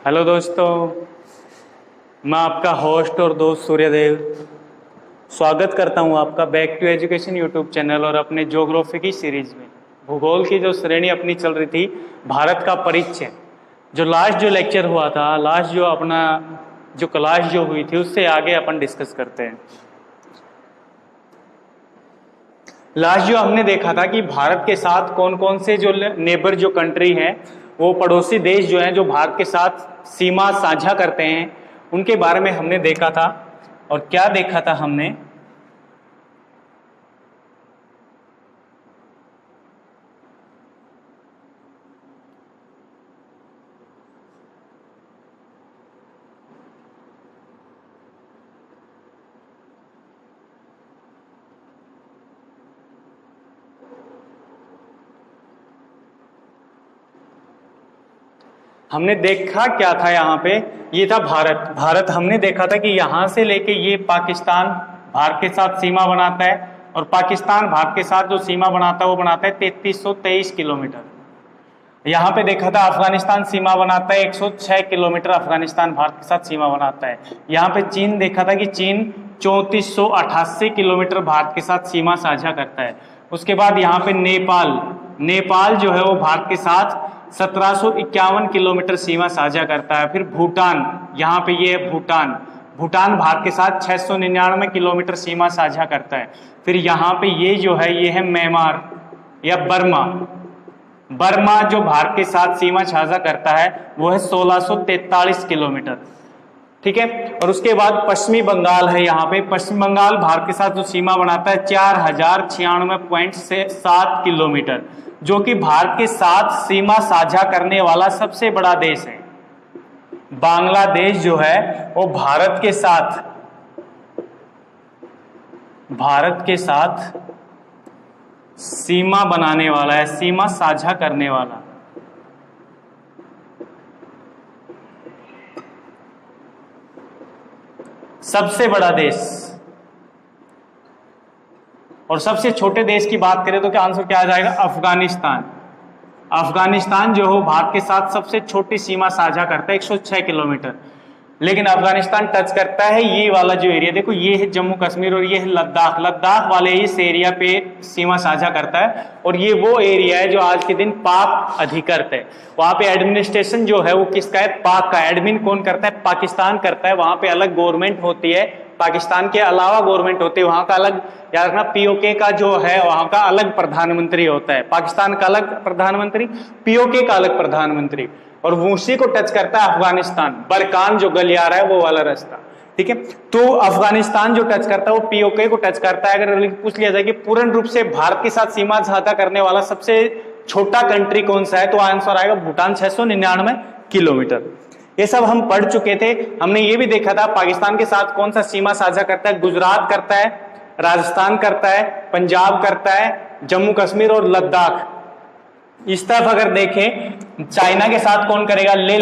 Hello दोस्तों, मैं आपका होस्ट और दोस्त सूर्यदेव स्वागत करता हूं आपका back to education YouTube channel और अपने ज्योग्राफी की सीरीज में। भूगोल की जो श्रेणी अपनी चल रही थी भारत का परिचय, जो लास्ट लेक्चर हुआ था, लास्ट अपना क्लास हुई थी, उससे आगे अपन डिस्कस करते हैं। लास्ट हमने देखा था कि भारत के साथ कौन कौन से जो नेबर कंट्री हैं, वो पड़ोसी देश जो हैं जो भारत के साथ सीमा साझा करते हैं, उनके बारे में हमने देखा था। और क्या देखा था हमने? हमने देखा क्या था यहाँ पे, ये था भारत हमने देखा था कि यहाँ से लेके ये पाकिस्तान भारत के साथ सीमा बनाता है, और पाकिस्तान भारत के साथ जो सीमा बनाता है वो बनाता है 3323 किलोमीटर। यहाँ पे देखा था अफगानिस्तान सीमा बनाता है 106 किलोमीटर, अफगानिस्तान भारत के साथ सीमा बनाता है। यहाँ पे चीन देखा था कि चीन 3488 किलोमीटर भारत के साथ सीमा साझा करता है। उसके बाद यहाँ पे नेपाल जो है वो भारत के साथ 1751 किलोमीटर सीमा साझा करता है। फिर भूटान, यहाँ पे ये है भूटान भारत के साथ 699 किलोमीटर सीमा साझा करता है। फिर यहाँ पे ये है म्यांमार या बर्मा जो भारत के साथ सीमा साझा करता है वो है 1643 किलोमीटर, ठीक है। और उसके बाद पश्चिमी बंगाल है, यहाँ पे पश्चिम बंगाल भारत के साथ जो सीमा बनाता है 4096.7 किलोमीटर, जो कि भारत के साथ सीमा साझा करने वाला सबसे बड़ा देश है। बांग्लादेश जो है वो भारत के साथ सीमा बनाने वाला है, सीमा साझा करने वाला सबसे बड़ा देश। और सबसे छोटे देश की बात करें तो क्या आंसर क्या आ जाएगा? अफगानिस्तान जो हो भारत के साथ सबसे छोटी सीमा साझा करता है 106 किलोमीटर। लेकिन अफगानिस्तान टच करता है ये वाला जो एरिया, देखो ये है जम्मू कश्मीर और ये है लद्दाख वाले इस एरिया पे सीमा साझा करता है। और ये वो एरिया है जो आज के दिन पाक अधिकृत है। वहां पे एडमिनिस्ट्रेशन जो है वो किसका है? पाक का। एडमिन कौन करता है? पाकिस्तान करता है। वहां पे अलग गवर्नमेंट होती है, पाकिस्तान के अलावा गवर्नमेंट होती है। वहां का अलग, याद रखना, पीओके का जो है वहां का अलग प्रधानमंत्री होता है। पाकिस्तान का अलग प्रधानमंत्री, पीओके का अलग प्रधानमंत्री। और उसी को टच करता है अफगानिस्तान, बरकान जो गलियारा है वो वाला रास्ता, ठीक है। तो अफगानिस्तान जो टच करता है वो पीओके को टच करता है। अगर पूछ लिया जाए कि पूर्ण रूप से भारत के साथ सीमा साझा करने वाला सबसे छोटा कंट्री कौन सा है, तो आंसर आएगा भूटान, 699 किलोमीटर। ये सब हम पढ़ चुके थे। हमने ये भी देखा था पाकिस्तान के साथ कौन सा सीमा साझा करता है। गुजरात करता है, राजस्थान करता है, पंजाब करता है, जम्मू कश्मीर और लद्दाख। इस तरफ अगर देखें चाइना के साथ कौन करेगा? लेह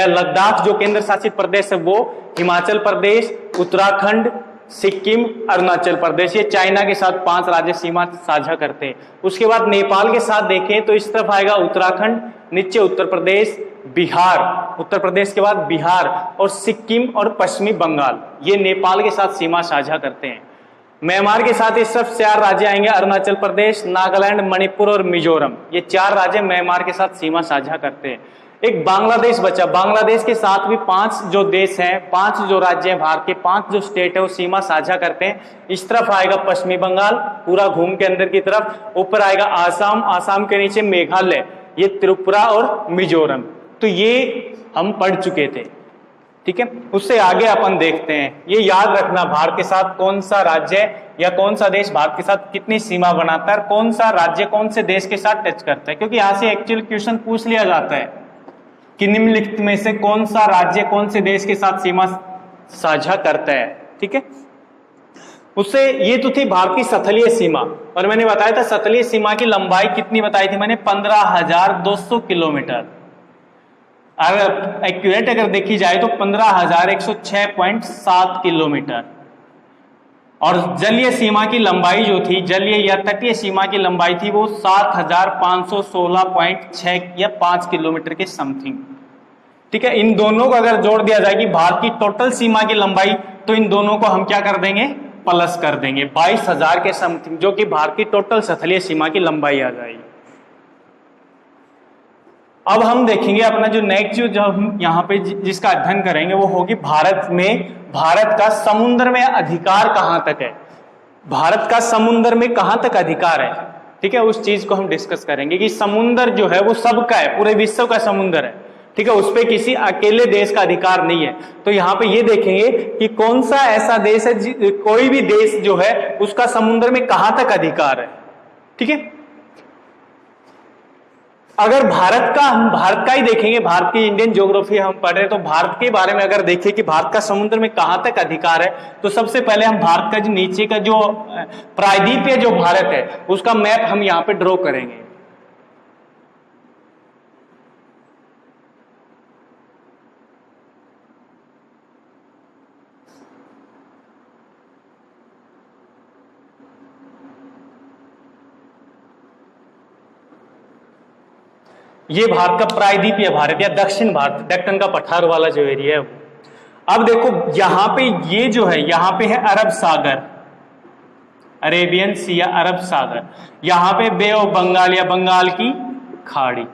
लद्दाख जो केंद्र शासित प्रदेश है वो हिमाचल प्रदेश, उत्तराखंड, सिक्किम, अरुणाचल प्रदेश, ये चाइना के साथ 5 राज्य सीमा साझा करते हैं। उसके बाद नेपाल के साथ देखें तो इस तरफ आएगा उत्तराखंड, नीचे उत्तर प्रदेश, बिहार, उत्तर प्रदेश के बाद बिहार और सिक्किम और पश्चिमी बंगाल, ये नेपाल के साथ सीमा साझा करते हैं। म्यांमार के साथ इस तरफ 4 राज्य आएंगे, अरुणाचल प्रदेश, नागालैंड, मणिपुर और मिजोरम, ये 4 राज्य म्यांमार के साथ सीमा साझा करते हैं। एक बांग्लादेश बचा, बांग्लादेश के साथ भी 5 जो देश हैं, 5 जो राज्य हैं भारत के, 5 जो स्टेट है वो सीमा साझा करते हैं। इस तरफ आएगा पश्चिमी बंगाल पूरा घूम के अंदर की तरफ, ऊपर आएगा आसाम के नीचे मेघालय, ये त्रिपुरा और मिजोरम। तो ये हम पढ़ चुके थे, ठीक है। उससे आगे अपन देखते हैं। ये याद रखना, भारत के साथ कौन सा राज्य या कौन सा देश भारत के साथ कितनी सीमा बनाता है, कौन सा राज्य कौन से देश के साथ टच करता है, क्योंकि यहां से एक्चुअल क्वेश्चन पूछ लिया जाता है कि निम्नलिखित में से कौन सा राज्य कौन से देश के साथ सीमा साझा करता है, ठीक है। उससे ये तो थी भारत की सतलीय सीमा, और मैंने बताया था सतलीय सीमा की लंबाई कितनी बताई थी मैंने? 15,200 किलोमीटर। अगर एक्यूरेट अगर देखी जाए तो 15,106.7 किलोमीटर। और जलीय सीमा की लंबाई जो थी, जलीय या तटीय सीमा की लंबाई थी वो 7,516.6 या 5 किलोमीटर के समथिंग। ठीक है, इन दोनों को अगर जोड़ दिया जाए कि भारत की टोटल सीमा की लंबाई, तो इन दोनों को हम क्या कर देंगे, प्लस कर देंगे 22,000 के समथिंग, जो कि भारत की टोटल स्थलीय सीमा की लंबाई आ जाएगी। अब हम देखेंगे अपना जो नेक्स्ट जो हम यहाँ पे जिसका अध्ययन करेंगे वो होगी भारत का समुद्र में अधिकार कहां तक है, भारत का समुद्र में कहां तक अधिकार है। ठीक है, उस चीज को हम डिस्कस करेंगे कि समुद्र जो है वो सबका है, पूरे विश्व का समुद्र है। ठीक है, उस पे किसी अकेले देश का अधिकार नहीं है। तो यहाँ पे ये देखेंगे कि कौन सा ऐसा देश है, कोई भी देश जो है उसका समुद्र में कहां तक अधिकार है। ठीक है, अगर भारत का ही देखेंगे, भारत की इंडियन ज्योग्राफी हम पढ़ रहे हैं, तो भारत के बारे में अगर देखें कि भारत का समुद्र में कहां तक अधिकार है, तो सबसे पहले हम भारत का जो नीचे का जो प्रायद्वीपीय जो भारत है उसका मैप हम यहां पे ड्रॉ करेंगे। ये भारत का प्रायद्वीपीय भारत या दक्षिण भारत, दक्कन का पठार वाला जो एरिया है वो। अब देखो यहां पे ये जो है, यहां पे है अरब सागर, अरेबियन सी या अरब सागर, यहां पे बे ऑफ बंगाल या बंगाल की खाड़ी,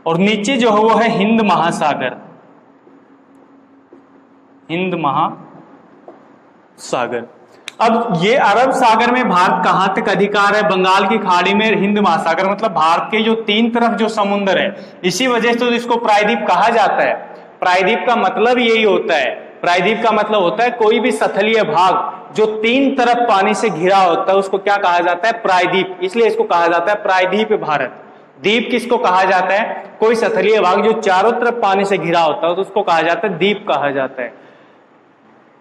और नीचे जो है वो है हिंद महासागर, हिंद महासागर। अब ये अरब सागर में भारत कहां तक अधिकार है, बंगाल की खाड़ी में, हिंद महासागर, मतलब भारत के जो तीन तरफ जो समुद्र है, इसी वजह से तो इसको प्रायद्वीप कहा जाता है। प्रायद्वीप का मतलब यही होता है, प्रायद्वीप का मतलब होता है कोई भी स्थलीय भाग जो तीन तरफ पानी से घिरा होता है उसको क्या कहा जाता है, प्रायद्वीप। इसलिए इसको कहा जाता है प्रायद्वीप भारत। द्वीप किसको कहा जाता है, कोई स्थलीय भाग जो चारों तरफ पानी से घिरा होता है तो उसको कहा जाता है द्वीप कहा जाता है।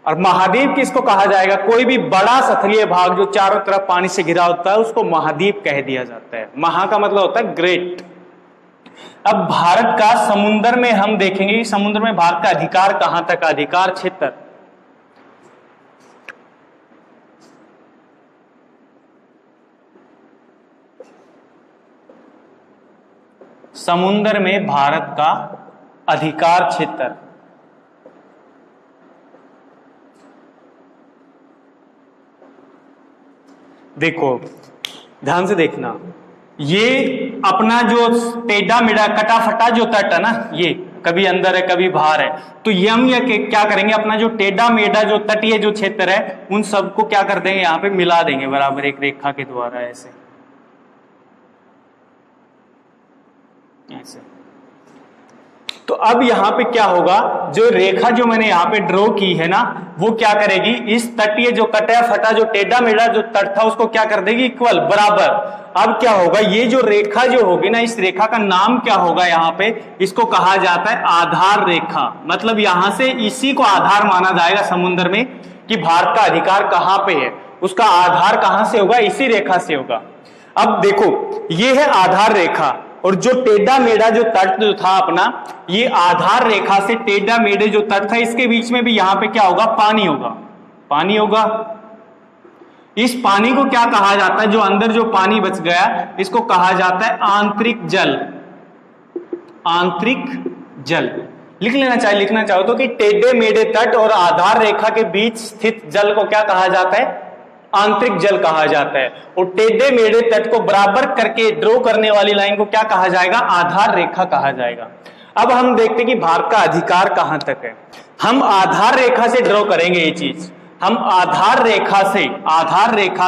और महाद्वीप किसको कहा जाएगा, कोई भी बड़ा स्थलीय भाग जो चारों तरफ पानी से घिरा होता है उसको महाद्वीप कह दिया जाता है। महा का मतलब होता है ग्रेट। अब भारत का समुद्र में हम देखेंगे कि समुद्र में भारत का अधिकार कहां तक, अधिकार क्षेत्र। समुद्र में भारत का अधिकार क्षेत्र, देखो ध्यान से देखना, ये अपना जो टेढ़ा मेढ़ा कटा फटा जो तट है ना, ये कभी अंदर है कभी बाहर है, तो ये हम क्या करेंगे, अपना जो टेढ़ा मेढ़ा जो तटीय जो क्षेत्र है उन सबको क्या कर देंगे, यहां पे मिला देंगे बराबर एक रेखा के द्वारा, ऐसे ऐसे। तो अब यहां पे क्या होगा, जो रेखा जो मैंने यहां पे ड्रॉ की है ना, वो क्या करेगी, इस तटीय जो कटा फटा जो टेढ़ा मेढ़ा जो तट था उसको क्या कर देगी, इक्वल बराबर। अब क्या होगा, ये जो रेखा जो होगी ना, इस रेखा का नाम क्या होगा, यहां पे इसको कहा जाता है आधार रेखा। मतलब यहां से इसी को आधार माना जाएगा समुद्र में कि भारत का अधिकार कहां पे है, उसका आधार कहां से होगा, इसी रेखा से होगा। अब देखो ये है आधार रेखा, और जो टेढ़ा मेढ़ा जो तट जो था अपना, ये आधार रेखा से टेढ़ा मेढ़े जो तट था इसके बीच में भी यहां पे क्या होगा, पानी होगा, पानी होगा। इस पानी को क्या कहा जाता है, जो अंदर जो पानी बच गया इसको कहा जाता है आंतरिक जल, आंतरिक जल। लिखना चाहो तो कि टेढ़े मेढ़े तट और आधार रेखा के बीच स्थित जल को क्या कहा जाता है, आंतरिक जल कहा जाता है। और टेढ़े मेढ़े तट को बराबर करके ड्रॉ करने वाली लाइन को क्या कहा जाएगा, आधार रेखा कहा जाएगा। अब हम देखते हैं कि भारत का अधिकार कहां तक है। हम आधार रेखा से ड्रॉ करेंगे ये चीज, हम आधार रेखा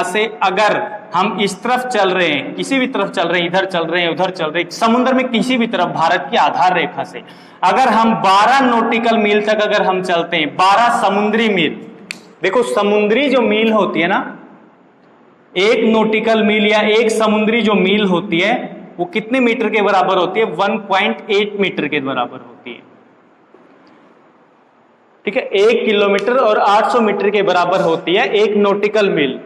से अगर हम इस तरफ चल रहे हैं, किसी भी तरफ चल रहे हैं, इधर चल रहे हैं उधर चल रहे हैं, समुद्र में किसी भी तरफ भारत की आधार रेखा से अगर हम 12 नॉटिकल मील तक अगर हम चलते हैं, 12 समुद्री मील, देखो समुद्री जो मील होती है ना, एक नॉटिकल मील या एक समुद्री जो मील होती है वो कितने मीटर के बराबर होती है, 1.8 मीटर के बराबर होती है। ठीक है, 1 किलोमीटर और 800 मीटर के बराबर होती है एक नॉटिकल मील।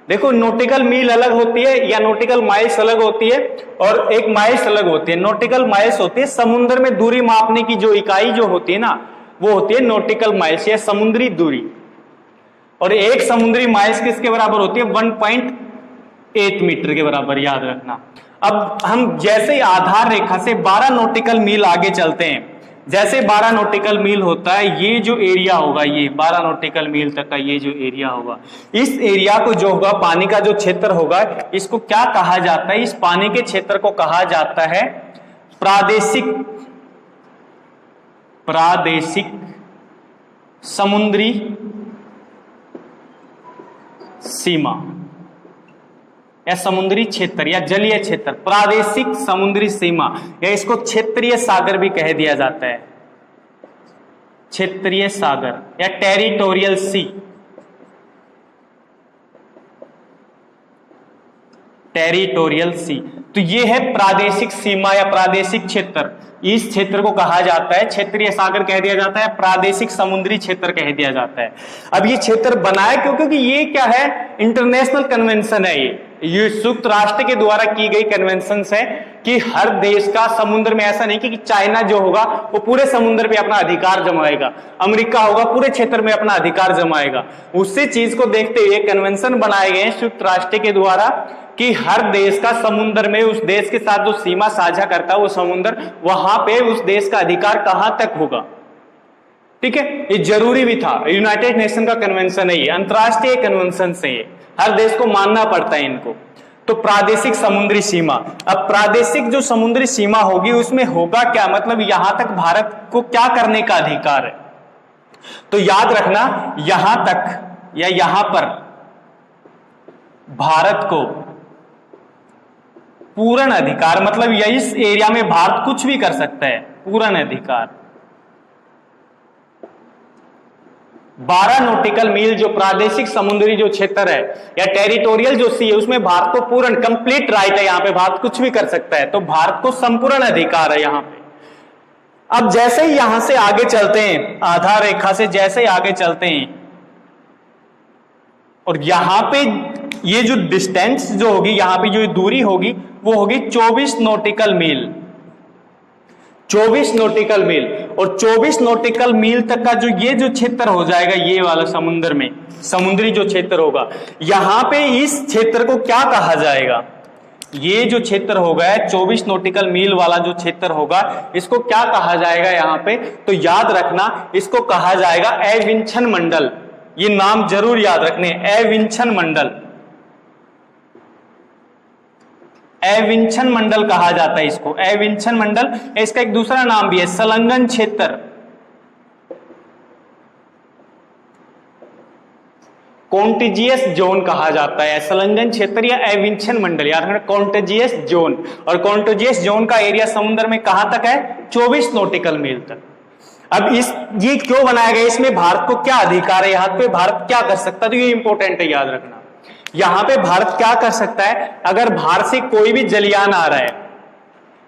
देखो नॉटिकल मील अलग होती है या नॉटिकल माइल्स अलग होती है, और एक माइल्स अलग होती है। नॉटिकल माइल्स होती है समुद्र में दूरी मापने की जो इकाई जो होती है ना, वो होती है नॉटिकल माइल्स या समुद्री दूरी। और एक समुद्री माइल्स किसके बराबर होती है, 1.8 मीटर के बराबर, याद रखना। अब हम जैसे आधार रेखा से 12 नॉटिकल मील आगे चलते हैं, जैसे 12 नॉटिकल मील होता है, ये जो एरिया होगा, ये 12 नॉटिकल मील तक का ये जो एरिया होगा, इस एरिया को जो होगा, पानी का जो क्षेत्र होगा, इसको क्या कहा जाता है? इस पानी के क्षेत्र को कहा जाता है प्रादेशिक समुद्री सीमा या समुद्री क्षेत्र या जलीय क्षेत्र, प्रादेशिक समुद्री सीमा, या इसको क्षेत्रीय सागर भी कह दिया जाता है, क्षेत्रीय सागर या टेरिटोरियल सी, टेरिटोरियल सी। तो ये है प्रादेशिक सीमा या प्रादेशिक क्षेत्र। इस क्षेत्र को कहा जाता है, क्षेत्रीय सागर कह दिया जाता है, प्रादेशिक समुद्री क्षेत्र कह दिया जाता है। अब ये क्षेत्र बनाया क्यों? क्योंकि ये क्या है, इंटरनेशनल कन्वेंशन है, ये संयुक्त राष्ट्र के द्वारा की गई कन्वेंशन है कि हर देश का समुद्र में, ऐसा नहीं कि चाइना जो होगा वो पूरे समुद्र पे अपना अधिकार जमाएगा, अमेरिका होगा पूरे क्षेत्र में अपना अधिकार जमाएगा। उसी चीज को देखते हुए कन्वेंशन बनाए गए हैं संयुक्त राष्ट्र के द्वारा कि हर देश का समुद्र में उस देश के साथ जो सीमा साझा करता है वो समुद्र, वहां पे उस देश का अधिकार कहां तक होगा। ठीक है, ये जरूरी भी था, यूनाइटेड नेशन का कन्वेंशन है, ये अंतरराष्ट्रीय कन्वेंशन से, ये हर देश को मानना पड़ता है इनको। तो प्रादेशिक समुद्री सीमा, अब प्रादेशिक जो समुद्री सीमा होगी उसमें होगा क्या, मतलब यहां तक भारत को क्या करने का अधिकार है। तो याद रखना, यहां तक या यहां पर भारत को पूर्ण अधिकार, मतलब यह इस एरिया में भारत कुछ भी कर सकता है, पूर्ण अधिकार। 12 नॉटिकल मील जो प्रादेशिक समुद्री जो क्षेत्र है या टेरिटोरियल जो सी है, उसमें भारत को पूर्ण कंप्लीट राइट है, यहां पे भारत कुछ भी कर सकता है, तो भारत को संपूर्ण अधिकार है यहां पे। अब जैसे ही यहां से आगे चलते हैं, आधार रेखा से जैसे ही आगे चलते हैं, और यहां पे ये जो डिस्टेंस जो होगी, यहां पे जो दूरी होगी वो होगी 24 नॉटिकल मील, 24 नॉटिकल मील। और 24 नॉटिकल मील तक का जो ये जो क्षेत्र हो जाएगा, ये वाला समुद्र में समुद्री जो क्षेत्र होगा, यहां पे इस क्षेत्र को क्या कहा जाएगा? ये जो क्षेत्र होगा 24 नॉटिकल मील वाला जो क्षेत्र होगा, इसको क्या कहा जाएगा यहां पे? तो याद रखना, इसको कहा जाएगा एविंशन मंडल। ये नाम जरूर याद रखने, एविंशन मंडल, एविंशन मंडल कहा जाता है इसको, एविंशन मंडल। इसका एक दूसरा नाम भी है, संलग्न क्षेत्र, कॉन्टिजियस जोन कहा जाता है, संलग्न क्षेत्र या एविंशन मंडल, याद रखना कॉन्टिजियस जोन। और कॉन्टिजियस जोन का एरिया समुद्र में कहां तक है? 24 नॉटिकल मील तक। अब ये क्यों बनाया गया, इसमें भारत को क्या अधिकार है, यहाँ पे भारत क्या कर सकता है? तो ये इंपॉर्टेंट है, याद रखना। यहां पे भारत क्या कर सकता है? अगर भारत से कोई भी जलयान आ रहा है,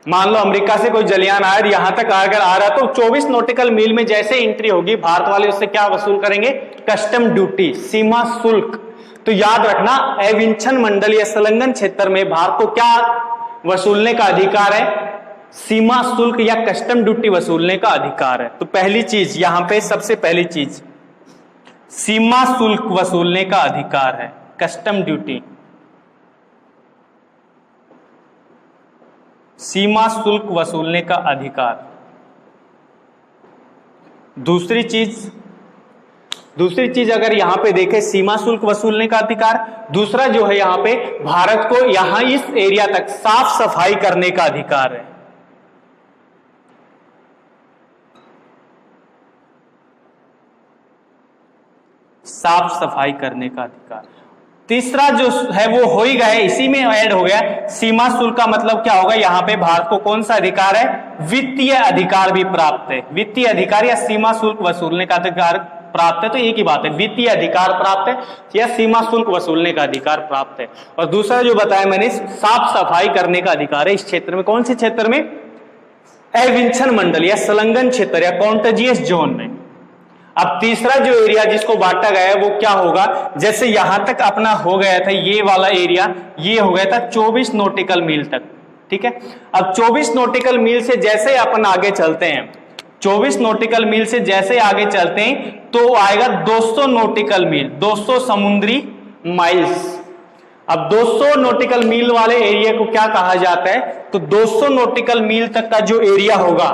मान लो अमेरिका से कोई जलयान आया, यहां तक अगर आ रहा है, तो 24 नॉटिकल मील में जैसे एंट्री होगी, भारत वाले उससे क्या वसूल करेंगे? कस्टम ड्यूटी, सीमा शुल्क। तो याद रखना, एविंशन मंडल या संलग्न क्षेत्र में भारत को क्या वसूलने का अधिकार है? सीमा शुल्क या कस्टम ड्यूटी वसूलने का अधिकार है। तो पहली चीज यहां पे, सबसे पहली चीज सीमा शुल्क वसूलने का अधिकार है, कस्टम ड्यूटी, सीमा शुल्क वसूलने का अधिकार। दूसरी चीज अगर यहां पे देखें, सीमा शुल्क वसूलने का अधिकार। दूसरा जो है यहां पे, भारत को यहां इस एरिया तक साफ सफाई करने का अधिकार है, साफ सफाई करने का अधिकार। तीसरा जो है वो हो ही गया है, इसी में ऐड हो गया। सीमा शुल्क का मतलब क्या होगा? यहां पे भारत को कौन सा अधिकार है? वित्तीय अधिकार भी प्राप्त है, वित्तीय अधिकार या सीमा शुल्क वसूलने का अधिकार प्राप्त है। तो एक ही बात है, वित्तीय अधिकार प्राप्त है या सीमा शुल्क वसूलने का अधिकार प्राप्त है। और दूसरा जो बताया मैंने, साफ सफाई करने का अधिकार है इस क्षेत्र में। कौन से क्षेत्र में? एविंशन मंडल या संलग्न क्षेत्र या कॉन्टिजियस जोन में। अब तीसरा जो एरिया जिसको बांटा गया है वो क्या होगा? जैसे यहां तक अपना हो गया था, ये वाला एरिया ये हो गया था 24 नॉटिकल मील तक, ठीक है। अब 24 नॉटिकल मील से जैसे अपन आगे चलते हैं, 24 नॉटिकल मील से जैसे आगे चलते हैं तो आएगा 200 नॉटिकल मील, 200 समुद्री माइल्स। अब 200 नॉटिकल मील वाले एरिया को क्या कहा जाता है? तो 200 नॉटिकल मील तक का जो एरिया होगा,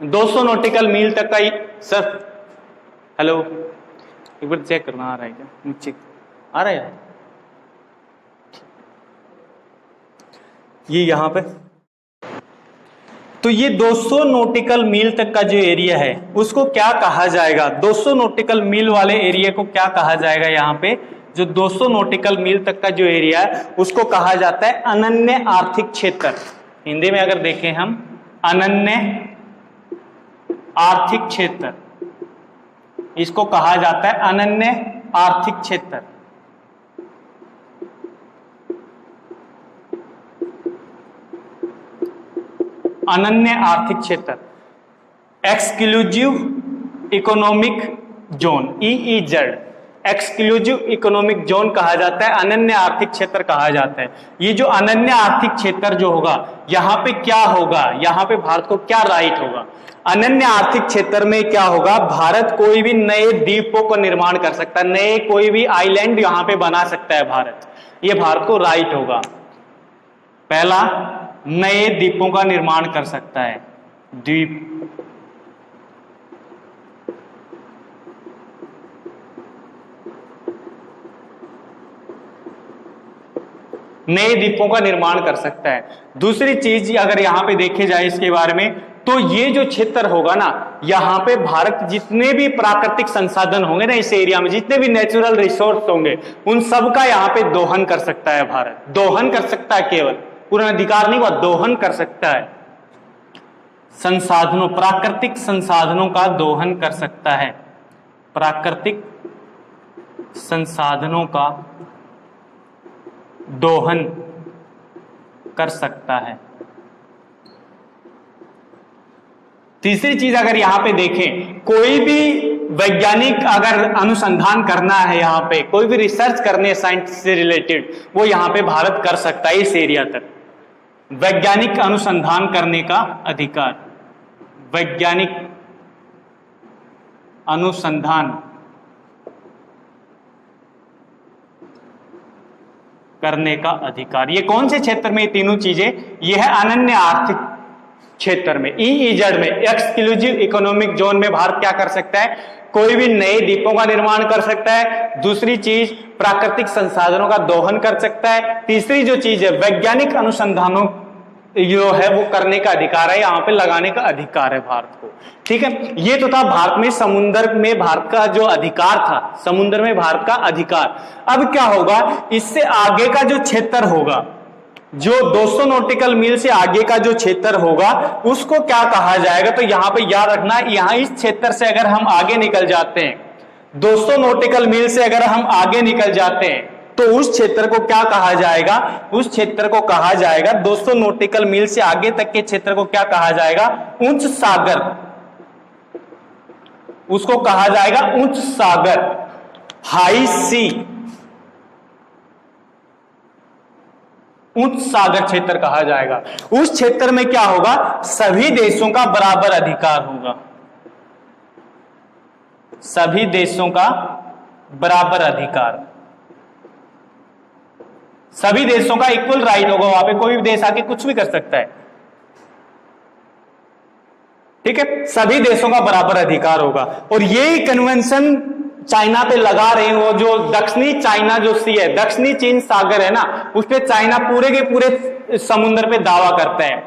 200 नॉटिकल मील तक का, सर हेलो एक बार चेक करना आ रहा है क्या? नीचे आ रहा है ये यहां पे। तो ये 200 नॉटिकल मील तक का जो एरिया है उसको क्या कहा जाएगा? 200 नॉटिकल मील वाले एरिया को क्या कहा जाएगा? यहां पे जो 200 नॉटिकल मील तक का जो एरिया है उसको कहा जाता है अनन्य आर्थिक क्षेत्र। हिंदी में अगर देखें हम, अनन्य आर्थिक क्षेत्र, इसको कहा जाता है अनन्य आर्थिक क्षेत्र। अनन्य आर्थिक क्षेत्र, exclusive economic zone, EEZ, exclusive economic zone कहा जाता है, अनन्य आर्थिक क्षेत्र कहा जाता है। ये जो अनन्य आर्थिक क्षेत्र जो होगा, यहां पे क्या होगा? यहां पे भारत को क्या राइट होगा? अनन्य आर्थिक क्षेत्र में क्या होगा? भारत कोई भी नए द्वीपों का निर्माण कर सकता है, नए कोई भी आइलैंड यहां पे बना सकता है भारत, ये भारत को राइट होगा। पहला, नए द्वीपों का निर्माण कर सकता है, द्वीप, नए द्वीपों का निर्माण कर सकता है। दूसरी चीज अगर यहां पे देखे जाए इसके बारे में, तो ये जो क्षेत्र होगा ना, यहां पे भारत जितने भी प्राकृतिक संसाधन होंगे ना इस एरिया में, जितने भी नेचुरल रिसोर्स होंगे, उन सब का यहां पे दोहन कर सकता है भारत। दोहन कर सकता है, केवल पूर्ण अधिकार नहीं हुआ, दोहन कर सकता है। संसाधनों, प्राकृतिक संसाधनों का दोहन कर सकता है, प्राकृतिक संसाधनों का दोहन कर सकता है। तीसरी चीज अगर यहां पे देखें, कोई भी वैज्ञानिक अगर अनुसंधान करना है, यहां पे कोई भी रिसर्च करने साइंस से रिलेटेड, वो यहां पे भारत कर सकता है इस एरिया तक। वैज्ञानिक अनुसंधान करने का अधिकार, वैज्ञानिक अनुसंधान करने का अधिकार, ये कौन से क्षेत्र में? ये तीनों चीजें, ये है अनन्य आर्थिक क्षेत्र में, ईईजेड में, एक्सक्लूसिव इकोनॉमिक जोन में भारत क्या कर सकता है? कोई भी नए द्वीपों का निर्माण कर सकता है। दूसरी चीज, प्राकृतिक संसाधनों का दोहन कर सकता है। तीसरी जो चीज है, वैज्ञानिक अनुसंधानों जो है वो करने का अधिकार है, यहां पे लगाने का अधिकार है भारत को। ठीक है, ये तो था भारत में समुद्र में भारत का जो अधिकार था, समुद्र में भारत का अधिकार। अब क्या होगा? इससे आगे का जो क्षेत्र होगा, जो 200 नॉटिकल मील से आगे का जो क्षेत्र होगा, उसको क्या कहा जाएगा? तो यहां पे याद रखना, यहां इस क्षेत्र से अगर हम आगे निकल जाते हैं, 200 नॉटिकल मील से अगर हम आगे निकल जाते हैं, तो उस क्षेत्र को क्या कहा जाएगा? उस क्षेत्र को कहा जाएगा, 200 नॉटिकल मील से आगे तक के क्षेत्र को क्या कहा जाएगा? उच्च सागर, उसको कहा जाएगा उच्च सागर, हाई सी, उच्च सागर क्षेत्र कहा जाएगा। उस क्षेत्र में क्या होगा? सभी देशों का बराबर अधिकार होगा, सभी देशों का बराबर अधिकार, सभी देशों का इक्वल राइट होगा। वहां पे कोई भी देश आके कुछ भी कर सकता है। ठीक है, सभी देशों का बराबर अधिकार होगा। और यही कन्वेंशन चाइना पे लगा रहे हैं, वो जो दक्षिणी चाइना जो सी है, दक्षिणी चीन सागर है ना, उस पे चाइना पूरे के पूरे समुद्र पे दावा करता है।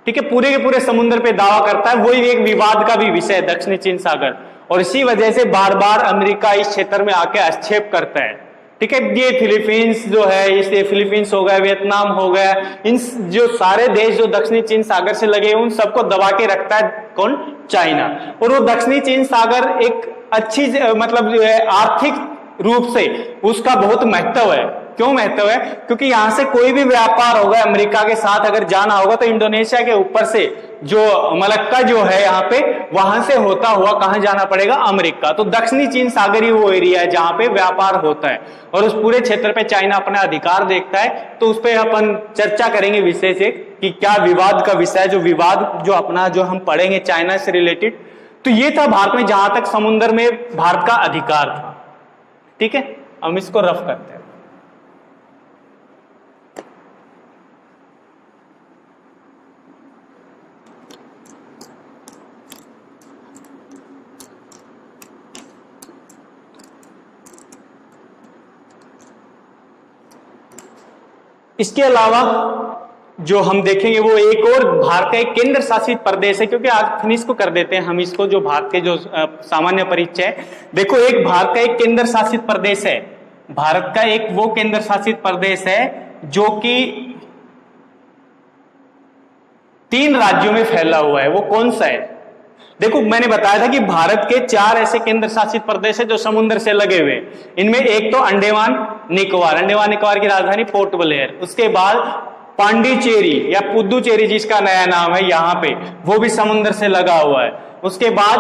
ठीक है, पूरे के पूरे समुद्र पे दावा करता है। वही एक विवाद का भी विषय है, दक्षिणी चीन सागर। और इसी वजह से बार बार अमेरिका इस क्षेत्र में आके हस्तक्षेप करता है। ठीक है, ये फिलीपींस जो है, इसलिए फिलीपींस हो गया, वियतनाम हो गया, इन जो सारे देश जो दक्षिणी चीन सागर से लगे उन सबको दबा के रखता है कौन? चाइना। और वो दक्षिणी चीन सागर एक अच्छी मतलब जो है आर्थिक रूप से उसका बहुत महत्व है। क्यों महत्व है? क्योंकि यहां से कोई भी व्यापार होगा अमेरिका के साथ अगर जाना होगा तो इंडोनेशिया के ऊपर से जो मलक्का जो है यहाँ पे, वहां से होता हुआ कहां जाना पड़ेगा? अमेरिका। तो दक्षिणी चीन सागरी वो एरिया है जहां पे व्यापार होता है और उस पूरे क्षेत्र पे चाइना अपना अधिकार देखता है। तो उस पर अपन चर्चा करेंगे विषय से कि क्या विवाद का विषय, जो विवाद जो अपना जो हम पढ़ेंगे चाइना से रिलेटेड। तो ये था भारत में जहां तक समुद्र में भारत का अधिकार था। ठीक है, हम इसको रफ करते हैं। इसके अलावा जो हम देखेंगे वो एक और भारत का एक केंद्र शासित प्रदेश है, क्योंकि आज फिनिश को कर देते हैं हम इसको, जो भारत के जो सामान्य परिचय है। देखो, एक भारत का एक केंद्र शासित प्रदेश है, भारत का एक वो केंद्र शासित प्रदेश है जो कि 3 राज्यों में फैला हुआ है। वो कौन सा है? देखो, मैंने बताया था कि भारत के 4 ऐसे केंद्र शासित प्रदेश है जो समुद्र से लगे हुए हैं। इनमें एक तो अंडमान निकोबार, अंडमान निकोबार की राजधानी पोर्ट ब्लेयर, उसके बाद पांडिचेरी या पुदुचेरी जिसका नया नाम है यहाँ पे, वो भी समुद्र से लगा हुआ है। उसके बाद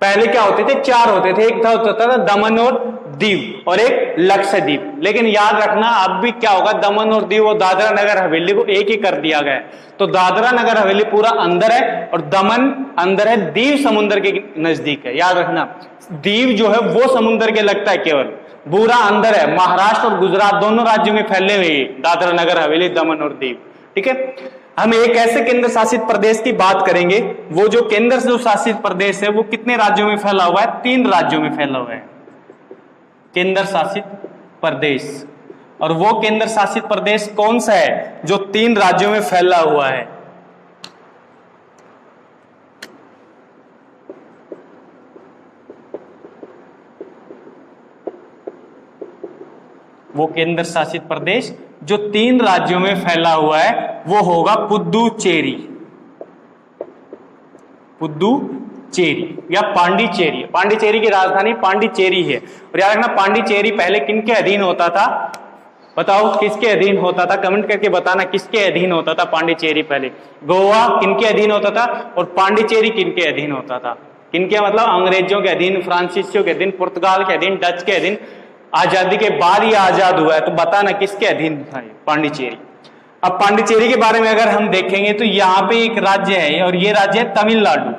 पहले क्या होते थे? 4 होते थे, एक होता था दमन और दीव और एक लक्षद्वीप। लेकिन याद रखना अब भी क्या होगा, दमन और दीव और दादरा नगर हवेली को एक ही कर दिया गया। तो दादरा नगर हवेली पूरा अंदर है और दमन अंदर है, दीव समुद्र के नजदीक है। याद रखना, दीव जो है वो समुद्र के लगता है, केवल पूरा अंदर है। महाराष्ट्र और गुजरात दोनों राज्यों में फैले हुए दादरा नगर हवेली, दमन और दीव। ठीक है, हम एक ऐसे केंद्र शासित प्रदेश की बात करेंगे, वो जो केंद्र जो शासित प्रदेश है वो कितने राज्यों में फैला हुआ है? 3 राज्यों में फैला हुआ है केंद्र शासित प्रदेश। और वो केंद्र शासित प्रदेश कौन सा है जो 3 राज्यों में फैला हुआ है? वो केंद्र शासित प्रदेश जो 3 राज्यों में फैला हुआ है वो होगा पुदुचेरी, पुदुचेरी या पांडिचेरी। पांडिचेरी की राजधानी पांडिचेरी है। और याद रखना, पांडिचेरी पहले किनके अधीन होता था? बताओ किसके अधीन होता था? कमेंट करके बताना किसके अधीन होता था पांडिचेरी पहले। गोवा किनके अधीन होता था और पांडिचेरी किनके अधीन होता था? किनके मतलब अंग्रेजों के अधीन, फ्रांसीसियों के अधीन, पुर्तगाल के अधीन, डच के अधीन। आजादी के बाद ये आजाद हुआ है, तो बताना किसके अधीन था पांडिचेरी। अब पांडिचेरी के बारे में अगर हम देखेंगे तो यहाँ पे एक राज्य है और ये राज्य है तमिलनाडु।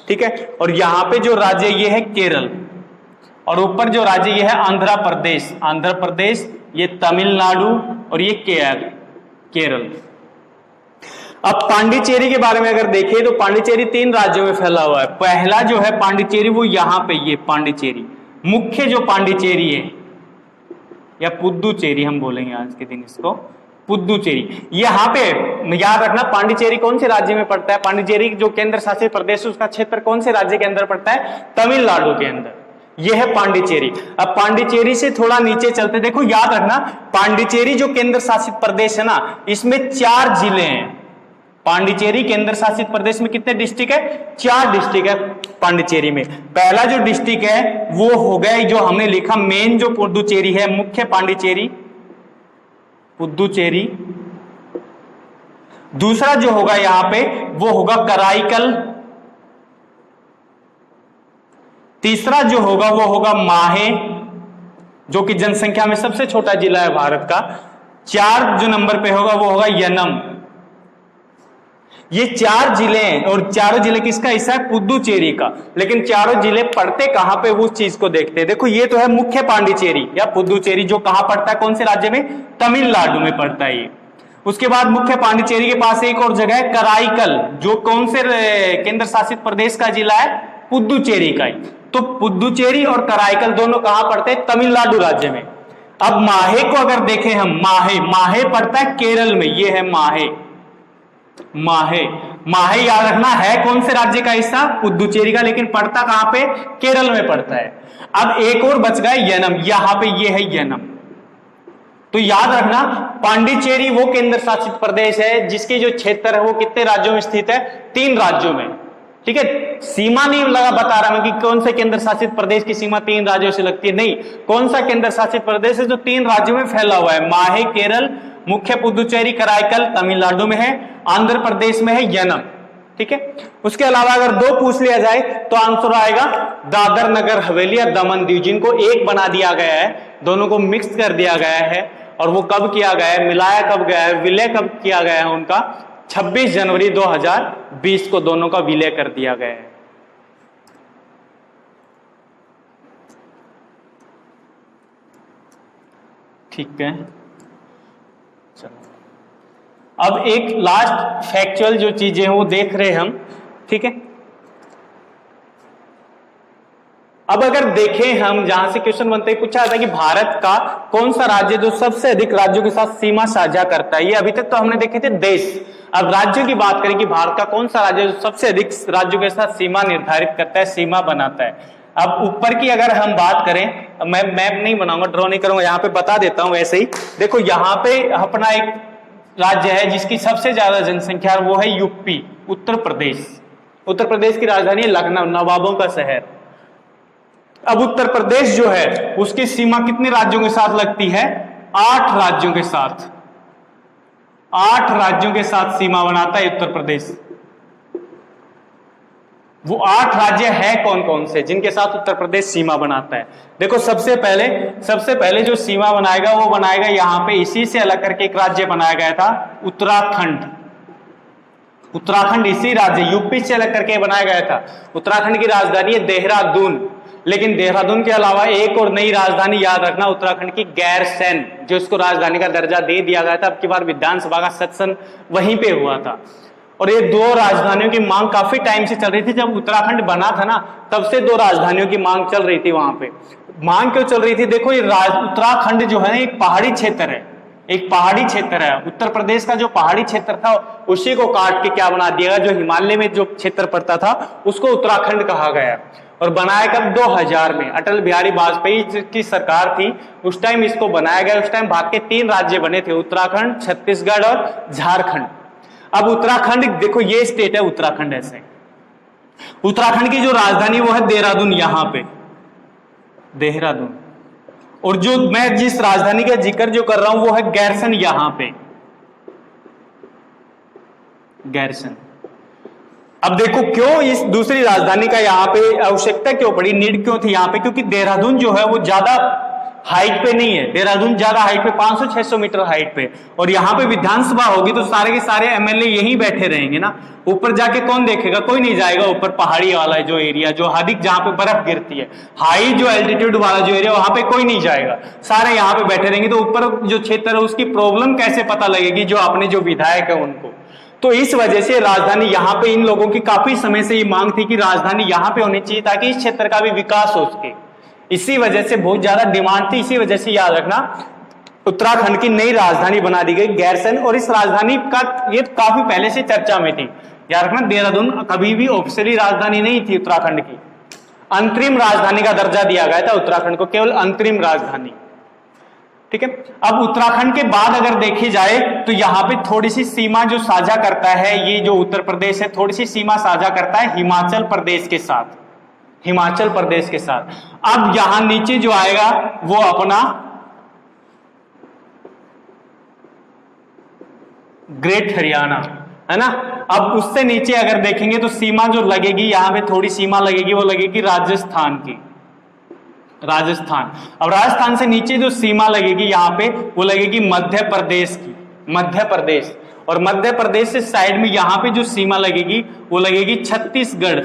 ठीक है, और यहाँ पे जो राज्य ये है केरल, और ऊपर जो राज्य ये है आंध्र प्रदेश। आंध्र प्रदेश, ये तमिलनाडु और ये केरल। अब पांडिचेरी के बारे में अगर देखें तो पांडिचेरी 3 राज्यों में फैला हुआ है। पहला जो है पांडिचेरी वो यहाँ पे, ये पांडिचेरी मुख्य जो पांडिचेरी है, या पुदुचेरी हम बोलेंगे आज के दिन इसको, पुदुचेरी। यहाँ पे याद रखना, पांडिचेरी कौन से राज्य में पड़ता है? पांडिचेरी जो केंद्र शासित प्रदेश है उसका क्षेत्र कौन से राज्य के अंदर पड़ता है? तमिलनाडु के अंदर। यह है पांडिचेरी। अब पांडिचेरी से थोड़ा नीचे चलते, देखो याद रखना, पांडिचेरी जो केंद्र शासित प्रदेश है ना, इसमें 4 जिले हैं। पांडिचेरी केंद्र शासित प्रदेश में कितने डिस्ट्रिक्ट है? 4 डिस्ट्रिक्ट है पांडिचेरी में। पहला जो डिस्ट्रिक्ट है वो हो गया जो हमने लिखा मेन जो पुदुचेरी है, मुख्य पांडिचेरी, पुदुचेरी। दूसरा जो होगा यहां पे वो होगा कराईकल। तीसरा जो होगा वो होगा माहे, जो कि जनसंख्या में सबसे छोटा जिला है भारत का। 4 जो नंबर पे होगा वो होगा यनम। ये 4 जिले हैं और चारों जिले किसका हिस्सा है? पुदुचेरी का। लेकिन चारों जिले पड़ते कहां पे, वो चीज को देखते हैं। देखो, ये तो है मुख्य पांडिचेरी या पुदुचेरी, जो कहां पड़ता है, कौन से राज्य में? तमिलनाडु में पड़ता है ये। उसके बाद मुख्य पांडिचेरी के पास एक और जगह है कराईकल, जो कौन से केंद्र शासित प्रदेश का जिला है? पुदुचेरी का ही। तो पुदुचेरी और कराईकल दोनों कहां पड़ते हैं? तमिलनाडु राज्य में। अब माहे को अगर देखें हम, माहे पड़ता है केरल में। ये है माहे। माहे याद रखना है कौन से राज्य का हिस्सा? पुदुचेरी का, लेकिन पड़ता कहां पे? केरल में पड़ता है। अब एक और बच गया यनम, यहां पे ये है यनम। तो याद रखना, पांडिचेरी वो केंद्र शासित प्रदेश है जिसके जो क्षेत्र है वो कितने राज्यों में स्थित है? 3 राज्यों में। ठीक है, सीमा नहीं लगा बता रहा मैं कि कौन से केंद्र शासित प्रदेश की सीमा 3 राज्यों से लगती है, नहीं। कौन सा केंद्र शासित प्रदेश है जो 3 राज्यों में फैला हुआ है? माहे केरल, मुख्य पुदुचेरी कराईकल तमिलनाडु में है, आंध्र प्रदेश में है यनम। ठीक है, उसके अलावा अगर 2 पूछ लिया जाए तो आंसर आएगा दादर नगर हवेली या दमन दीव, जिनको एक बना दिया गया है, दोनों को मिक्स कर दिया गया है। और वो कब किया गया है, मिलाया कब गया है, विलय कब किया गया है उनका? 26 जनवरी 2020 को दोनों का विलय कर दिया गया है। ठीक है, चलो अब एक लास्ट फैक्चुअल जो चीजें हैं वो देख रहे हैं हम। ठीक है, अब अगर देखें हम, जहां से क्वेश्चन बनते ही पूछा जाता है कि भारत का कौन सा राज्य जो सबसे अधिक राज्यों के साथ सीमा साझा करता है, ये अभी तक तो हमने देखे थे देश। अब राज्यों की बात करें कि भारत का कौन सा राज्य जो सबसे अधिक राज्यों के साथ सीमा निर्धारित करता है, सीमा बनाता है। अब ऊपर की अगर हम बात करें, मैं मैप नहीं बनाऊंगा, ड्रॉ नहीं करूंगा, यहाँ पे बता देता हूं वैसे ही। देखो यहाँ पे अपना एक राज्य है जिसकी सबसे ज्यादा जनसंख्या, वो है यूपी, उत्तर प्रदेश। उत्तर प्रदेश की राजधानी है लखनऊ, नवाबों का शहर। अब उत्तर प्रदेश जो है उसकी सीमा कितने राज्यों के साथ लगती है? 8 राज्यों के साथ। 8 राज्यों के साथ सीमा बनाता है उत्तर प्रदेश। वो 8 राज्य है कौन कौन से जिनके साथ उत्तर प्रदेश सीमा बनाता है? देखो सबसे पहले जो सीमा बनाएगा वो बनाएगा यहां पे, इसी से अलग करके एक राज्य बनाया गया था, उत्तराखंड। उत्तराखंड इसी राज्य यूपी से अलग करके बनाया गया था। उत्तराखंड की राजधानी है देहरादून, लेकिन देहरादून के अलावा एक और नई राजधानी याद रखना, उत्तराखंड की गैरसैंण, जो इसको राजधानी का दर्जा दे दिया गया था। अब की बार विधानसभा का सेशन वहीं पे हुआ था। और ये 2 राजधानियों की मांग काफी टाइम से चल रही थी। जब उत्तराखंड बना था ना, तब से 2 राजधानियों की मांग चल रही थी वहां पे। मांग क्यों चल रही थी? देखो ये उत्तराखंड जो है एक पहाड़ी क्षेत्र है, एक पहाड़ी क्षेत्र है। उत्तर प्रदेश का जो पहाड़ी क्षेत्र था उसी को काट के क्या बना दिया गया, जो हिमालय में जो क्षेत्र पड़ता था उसको उत्तराखंड कहा गया। और बनाया कब? 2000 में, अटल बिहारी वाजपेयी की सरकार थी उस टाइम इसको बनाया गया। उस टाइम भारत के 3 राज्य बने थे, उत्तराखंड, छत्तीसगढ़ और झारखंड। अब उत्तराखंड, देखो ये स्टेट है उत्तराखंड, ऐसे उत्तराखंड की जो राजधानी वो है देहरादून, यहां पे देहरादून। और जो मैं जिस राजधानी का जिक्र जो कर रहा हूं वो है गैरसैंण, यहां पे गैरसैंण। अब देखो क्यों इस दूसरी राजधानी का यहां पे आवश्यकता क्यों पड़ी, नीड क्यों थी यहां पे? क्योंकि देहरादून जो है वो ज्यादा हाइट पे नहीं है। देहरादून ज्यादा हाइट पे, 500-600 मीटर हाइट पे, और यहाँ पे विधानसभा होगी तो सारे के सारे एमएलए यहीं बैठे रहेंगे ना। ऊपर जाके कौन देखेगा? कोई नहीं जाएगा ऊपर, पहाड़ी वाला जो एरिया, जो अधिक जहां पे बर्फ गिरती है, हाई जो एल्टीट्यूड वाला जो एरिया, वहां पे कोई नहीं जाएगा, सारे यहाँ पे बैठे रहेंगे। तो ऊपर जो क्षेत्र है उसकी प्रॉब्लम कैसे पता लगेगी, जो अपने जो विधायक है उनको। तो इस वजह से राजधानी यहाँ पे, इन लोगों की काफी समय से ये मांग थी कि राजधानी यहाँ पे होनी चाहिए ताकि इस क्षेत्र का भी विकास हो सके। इसी वजह से बहुत ज्यादा डिमांड थी। इसी वजह से याद रखना उत्तराखंड की नई राजधानी बना दी गई गैरसैंण। और इस राजधानी का ये काफी पहले से चर्चा में थी। याद रखना देहरादून कभी भी ऑफिशियली राजधानी नहीं थी उत्तराखंड की, अंतरिम राजधानी का दर्जा दिया गया था उत्तराखंड को, केवल अंतरिम राजधानी। ठीक है। अब उत्तराखंड के बाद अगर देखी जाए तो यहाँ पे थोड़ी सी सीमा जो साझा करता है, ये जो उत्तर प्रदेश है थोड़ी सी सीमा साझा करता है हिमाचल प्रदेश के साथ, हिमाचल प्रदेश के साथ। अब यहां नीचे जो आएगा वो अपना ग्रेट हरियाणा है ना। अब उससे नीचे अगर देखेंगे तो सीमा जो लगेगी, यहां पे थोड़ी सीमा लगेगी, वो लगेगी राजस्थान की, राजस्थान। अब राजस्थान से नीचे जो सीमा लगेगी यहां पे वो लगेगी मध्य प्रदेश की, मध्य प्रदेश। और मध्य प्रदेश से साइड में यहां पे जो सीमा लगेगी वो लगेगी छत्तीसगढ़,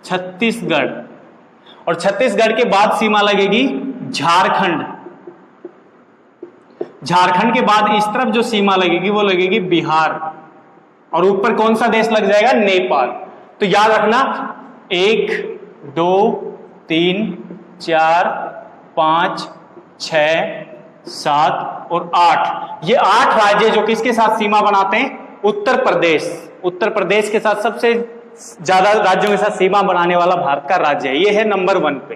छत्तीसगढ़। और छत्तीसगढ़ के बाद सीमा लगेगी झारखंड, झारखंड के बाद इस तरफ जो सीमा लगेगी वो लगेगी बिहार। और ऊपर कौन सा देश लग जाएगा? नेपाल। तो याद रखना 1 2 3 4 5 6 7 और 8, ये 8 राज्य जो किसके साथ सीमा बनाते हैं? उत्तर प्रदेश। उत्तर प्रदेश के साथ सबसे ज्यादा राज्यों के साथ सीमा बनाने वाला भारत का राज्य है, ये है नंबर 1 पे।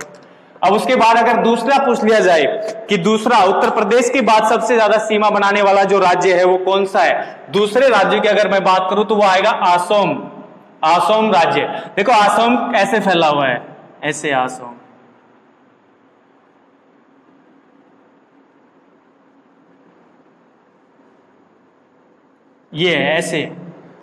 अब उसके बाद अगर दूसरा पूछ लिया जाए कि दूसरा उत्तर प्रदेश के बाद सबसे ज्यादा सीमा बनाने वाला जो राज्य है वो कौन सा है, दूसरे राज्य की अगर मैं बात करूं तो वो आएगा असम, असम राज्य। देखो असम ऐसे फैला हुआ है, ऐसे असम, ये है ऐसे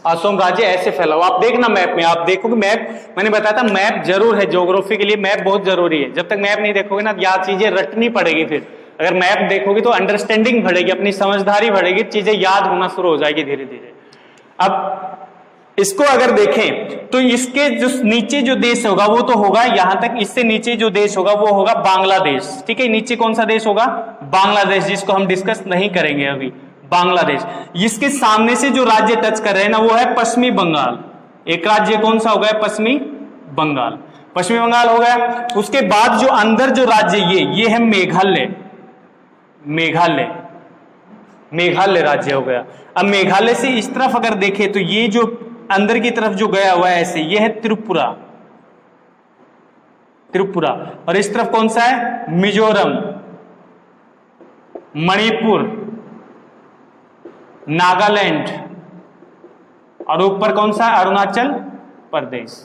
असम राज्य ऐसे फैला हुआ। आप देखना मैप में, आप देखोगे मैप, मैंने बताया था मैप जरूर है, ज्योग्राफी के लिए मैप बहुत जरूरी है। जब तक मैप नहीं देखोगे ना याद चीजें रटनी पड़ेगी। फिर अगर मैप देखोगे तो अंडरस्टैंडिंग बढ़ेगी, अपनी समझदारी बढ़ेगी, चीजें याद होना शुरू हो जाएगी धीरे धीरे। अब इसको अगर देखें तो इसके जो नीचे जो देश होगा वो तो होगा यहां तक, इससे नीचे जो देश होगा वो होगा बांग्लादेश। ठीक है, नीचे कौन सा देश होगा? बांग्लादेश, जिसको हम डिस्कस नहीं करेंगे अभी, बांग्लादेश। इसके सामने से जो राज्य टच कर रहे हैं ना वो है पश्चिमी बंगाल। एक राज्य कौन सा होगा? पश्चिमी बंगाल। पश्चिमी बंगाल हो गया। उसके बाद जो अंदर जो राज्य ये है मेघालय, मेघालय, मेघालय राज्य हो गया। अब मेघालय से इस तरफ अगर देखें तो ये जो अंदर की तरफ जो गया हुआ है ऐसे, ये है त्रिपुरा, त्रिपुरा। और इस तरफ कौन सा है? मिजोरम, मणिपुर, नागालैंड, और ऊपर कौन सा? अरुणाचल प्रदेश।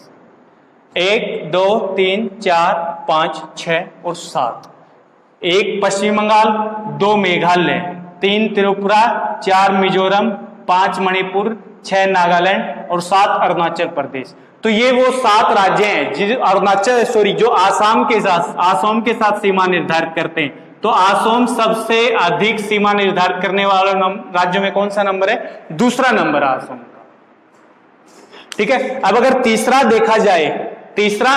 1 2 3 4 5 6 और 7। 1 पश्चिम बंगाल, 2 मेघालय, 3 त्रिपुरा, 4 मिजोरम, 5 मणिपुर, 6 नागालैंड और 7 अरुणाचल प्रदेश। तो ये वो 7 राज्य हैं जो आसाम के साथ सीमा निर्धारित करते हैं। तो आसाम सबसे अधिक सीमा निर्धारित करने वाले राज्यों में कौन सा नंबर है? दूसरा नंबर आसाम का। ठीक है। अब अगर तीसरा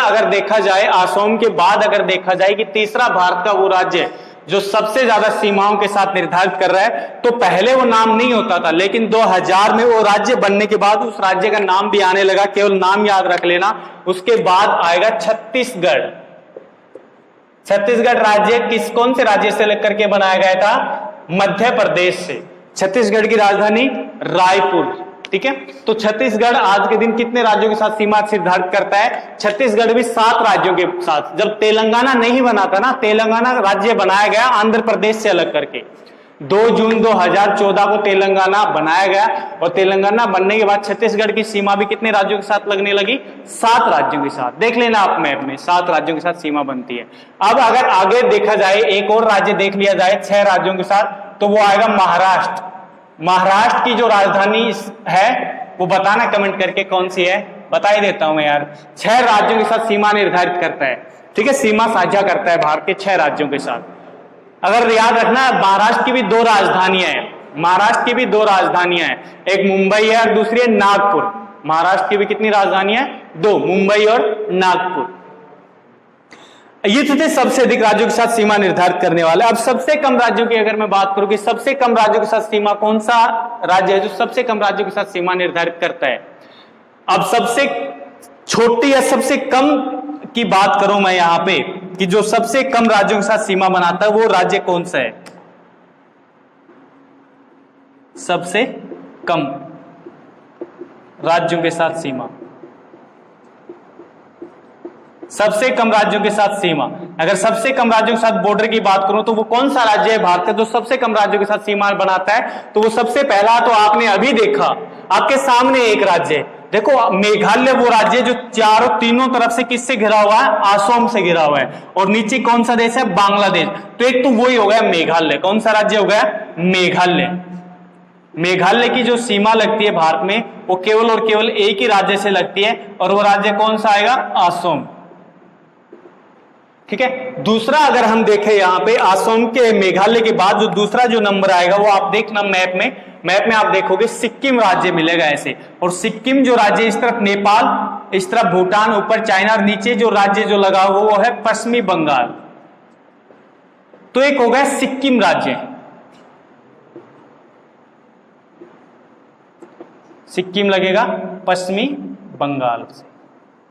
अगर देखा जाए आसाम के बाद अगर देखा जाए कि तीसरा भारत का वो राज्य जो सबसे ज्यादा सीमाओं के साथ निर्धारित कर रहा है, तो पहले वो नाम नहीं होता था, लेकिन 2000 में वो राज्य बनने के बाद उस राज्य का नाम भी आने लगा। केवल नाम याद रख लेना। उसके बाद आएगा छत्तीसगढ़। छत्तीसगढ़ राज्य कौन से राज्य से लेकर के बनाया गया था? मध्य प्रदेश से। छत्तीसगढ़ की राजधानी रायपुर। ठीक है। तो छत्तीसगढ़ आज के दिन कितने राज्यों के साथ सीमा निर्धारित करता है? छत्तीसगढ़ भी 7 राज्यों के साथ। जब तेलंगाना नहीं बना था ना, तेलंगाना राज्य बनाया गया आंध्र प्रदेश से अलग करके। 2 जून 2014 को तेलंगाना बनाया गया, और तेलंगाना बनने के बाद छत्तीसगढ़ की सीमा भी कितने राज्यों के साथ लगने लगी? 7 राज्यों के साथ। देख लेना आप मैप में, 7 राज्यों के साथ सीमा बनती है। अब अगर आगे देखा जाए, एक और राज्य देख लिया जाए 6 राज्यों के साथ, तो वो आएगा महाराष्ट्र। महाराष्ट्र की जो राजधानी है वो बताना कमेंट करके कौन सी है, बता ही देता हूं मैं यार। 6 राज्यों के साथ सीमा निर्धारित करता है। ठीक है, सीमा साझा करता है भारत के 6 राज्यों के साथ। अगर याद रखना, महाराष्ट्र की भी 2 राजधानियां हैं। महाराष्ट्र की भी 2 राजधानियां हैं, एक मुंबई है और दूसरी है नागपुर। महाराष्ट्र की भी कितनी राजधानियां हैं? 2, मुंबई और नागपुर। ये थे सबसे अधिक राज्यों के साथ सीमा निर्धारित करने वाले। अब सबसे कम राज्यों की अगर मैं बात करूं कि सबसे कम राज्यों के साथ सीमा कौन सा राज्य है जो सबसे कम राज्यों के साथ सीमा निर्धारित करता है? अब सबसे छोटी या सबसे कम की बात करूं मैं यहां पे कि जो सबसे कम राज्यों के साथ सीमा बनाता है वो राज्य कौन सा है? सबसे कम राज्यों के साथ सीमा, सबसे कम राज्यों के साथ सीमा। अगर सबसे कम राज्यों के साथ बॉर्डर की बात करूं तो वो कौन सा राज्य है भारत का जो सबसे कम राज्यों के साथ सीमा बनाता है? तो वो सबसे पहला तो आपने अभी देखा, आपके सामने एक राज्य देखो, मेघालय वो राज्य जो तीनों तरफ से किससे घिरा हुआ है? आसाम से घिरा हुआ है। और नीचे कौन सा देश है? बांग्लादेश। तो एक तो वही हो गया मेघालय। कौन सा राज्य हो गया? मेघालय। मेघालय की जो सीमा लगती है भारत में वो केवल और केवल एक ही राज्य से लगती है, और वो राज्य कौन सा आएगा? आसाम। ठीक है। दूसरा अगर हम देखें यहां पे आसाम के मेघालय के बाद जो दूसरा जो नंबर आएगा वो आप देखना मैप में आप देखोगे सिक्किम राज्य मिलेगा ऐसे। और सिक्किम जो राज्य, इस तरफ नेपाल, इस तरफ भूटान, ऊपर चाइना, और नीचे जो राज्य जो लगा हुआ वो है पश्चिमी बंगाल। तो एक हो गया सिक्किम राज्य, सिक्किम लगेगा पश्चिमी बंगाल से,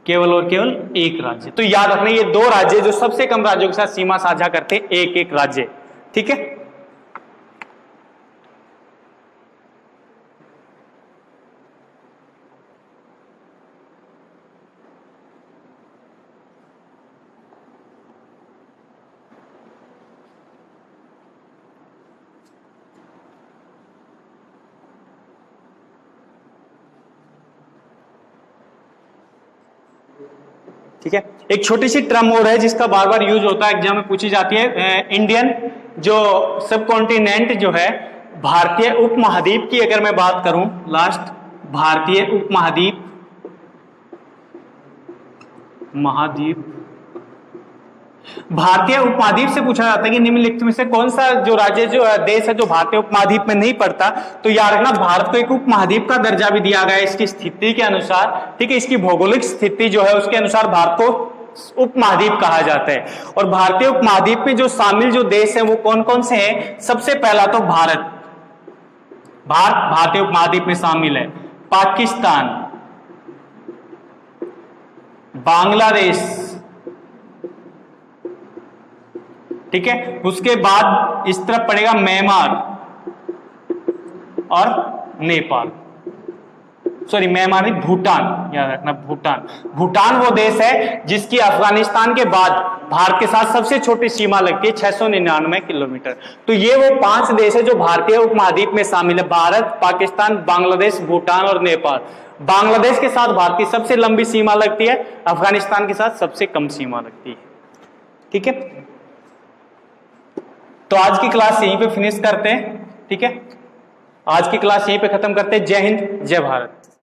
केवल और केवल एक राज्य। तो याद रखना ये 2 राज्य जो सबसे कम राज्यों के साथ सीमा साझा करते हैं, एक एक राज्य। ठीक है। ठीक है। एक छोटी सी टर्म और है जिसका बार बार यूज होता है, एग्जाम में पूछी जाती है। इंडियन जो सब कॉन्टिनेंट जो है, भारतीय उपमहाद्वीप की अगर मैं बात करूं, लास्ट भारतीय उपमहाद्वीप, भारतीय उपमहाद्वीप से पूछा जाता है कि निम्नलिखित में से कौन सा जो राज्य जो देश है जो भारतीय उपमहाद्वीप में नहीं पड़ता? तो याद रखना भारत को एक उपमहाद्वीप का दर्जा भी दिया गया है इसकी स्थिति के अनुसार। ठीक है, इसकी भौगोलिक स्थिति जो है उसके अनुसार भारत को उपमहाद्वीप कहा जाता है। और भारतीय उपमहाद्वीप में जो शामिल जो देश है वो कौन कौन से हैं? सबसे पहला तो भारत भारतीय उपमहाद्वीप में शामिल है। पाकिस्तान, बांग्लादेश, ठीक है। उसके बाद इस तरफ पड़ेगा म्यांमार और नेपाल, सॉरी म्यांमार नहीं, भूटान, याद रखना भूटान। भूटान वो देश है जिसकी अफगानिस्तान के बाद भारत के साथ सबसे छोटी सीमा लगती है 699 किलोमीटर। तो ये वो 5 देश है जो भारतीय उपमहाद्वीप में शामिल है, भारत, पाकिस्तान, बांग्लादेश, भूटान और नेपाल। बांग्लादेश के साथ भारत की सबसे लंबी सीमा लगती है, अफगानिस्तान के साथ सबसे कम सीमा लगती है, ठीक है। तो आज की क्लास यहीं पे फिनिश करते हैं, ठीक है। आज की क्लास यहीं पे खत्म करते हैं। जय हिंद, जय भारत।